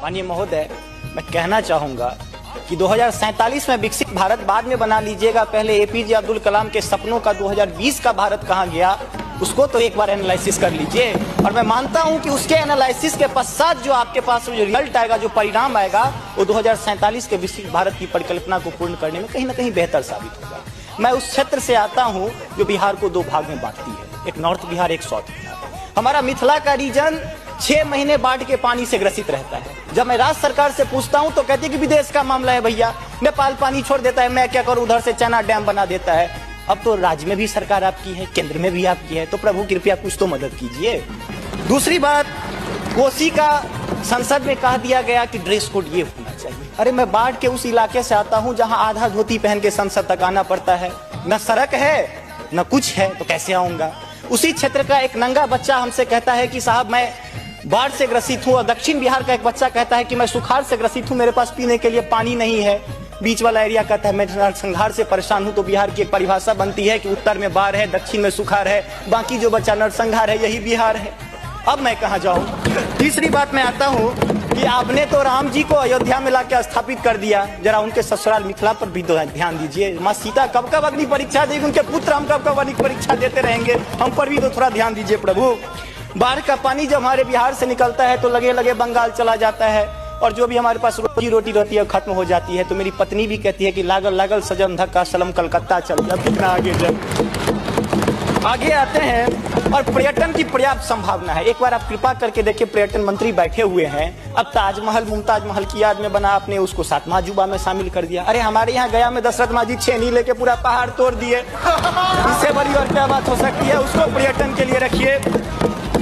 माननीय महोदय, मैं कहना चाहूंगा कि 2047 में विकसित भारत बाद में बना लीजिएगा, पहले एपीजे अब्दुल कलाम के सपनों का 2020 का भारत कहाँ गया उसको तो एक बार एनालिसिस कर लीजिए। और मैं मानता हूं कि उसके एनालिसिस के पश्चात जो आपके पास जो रिजल्ट आएगा, जो परिणाम आएगा, वो 2047 के विकसित भारत की परिकल्पना को पूर्ण करने में कहीं ना कहीं बेहतर साबित होगा। मैं उस क्षेत्र से आता हूं जो बिहार को दो भाग में बांटती है, एक नॉर्थ बिहार, एक साउथ बिहार। हमारा मिथिला का रीजन 6 महीने बाढ़ के पानी से ग्रसित रहता है। जब मैं राज्य सरकार से पूछता हूं तो कहती है कि विदेश का मामला है भैया, नेपाल पानी छोड़ देता है, मैं क्या करूं, उधर से चना डैम बना देता है। अब तो राज्य में भी सरकार आपकी है, केंद्र में भी आपकी है, तो प्रभु कृपया कुछ तो मदद कीजिए। दूसरी बात, कोसी का संसद में कह दिया गया कि ड्रेस कोड ये होना चाहिए। अरे मैं बाढ़ के उस इलाके से आता हूं जहां आधा धोती पहन के संसद तक आना पड़ता है, न सड़क है न कुछ है, तो कैसे आऊंगा। उसी क्षेत्र का एक नंगा बच्चा हमसे कहता है कि साहब मैं बाढ़ से ग्रसित हूं, और दक्षिण बिहार का एक बच्चा कहता है कि मैं सुखाड़ से ग्रसित हूं, मेरे पास पीने के लिए पानी नहीं है। बीच वाला एरिया कहता है मैं नरसंहार से परेशान हूं। तो बिहार की एक परिभाषा बनती है कि उत्तर में बाढ़ है, दक्षिण में सुखाड़ है, बाकी जो बचा नरसंहार है, यही बिहार है। अब मैं कहां जाऊं। तीसरी बात मैं आता हूं कि आपने तो राम जी को अयोध्या में लाकर स्थापित कर दिया, जरा उनके ससुराल मिथिला पर भी ध्यान दीजिए। माँ सीता कब कब अग्नि परीक्षा देगी, उनके पुत्र हम कब कब अग्नि परीक्षा देते रहेंगे, हम पर भी तो थोड़ा ध्यान दीजिए प्रभु। बाढ़ का पानी जब हमारे बिहार से निकलता है तो लगे लगे बंगाल चला जाता है, और जो भी हमारे पास रोजी रोटी रहती है खत्म हो जाती है। तो मेरी पत्नी भी कहती है कि लागल लागल सजन धक्का सलम कलकत्ता चल, अब कितना आगे चल। आगे आते हैं, और पर्यटन की पर्याप्त संभावना है। एक बार आप कृपा करके देखिए, पर्यटन मंत्री बैठे हुए हैं, अब ताजमहल मुमताज महल की याद में बना, आपने उसको 7वां अजूबा में शामिल कर दिया। अरे हमारे यहाँ गया में दशरथ माँ जी छेनी लेके पूरा पहाड़ तोड़ दिए, इससे बड़ी और क्या बात हो सकती है। उसको पर्यटन के लिए रखिए।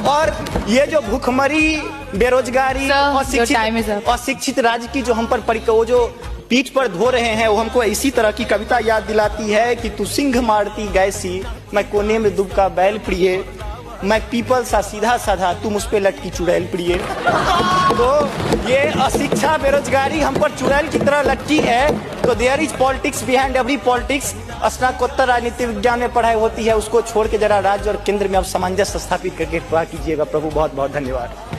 और ये जो भूखमरी, बेरोजगारी, अशिक्षित राज्य की जो हम पर वो जो पीठ पर धो रहे हैं, वो हमको इसी तरह की कविता याद दिलाती है कि तू सिंह मारती गैसी, मैं कोने में दुबका बैल प्रिय, मैं पीपल सा सीधा साधा, तुम उस पे लटकी चुड़ैल प्रिय। तो ये अशिक्षा, बेरोजगारी हम पर चुड़ैल की तरह लटकी है। तो there is politics behind every politics. स्नातकोत्तर राजनीति विज्ञान में पढ़ाई होती है, उसको छोड़ के जरा राज्य और केंद्र में अब सामंजस्य स्थापित करके कीजिएगा प्रभु। बहुत बहुत धन्यवाद।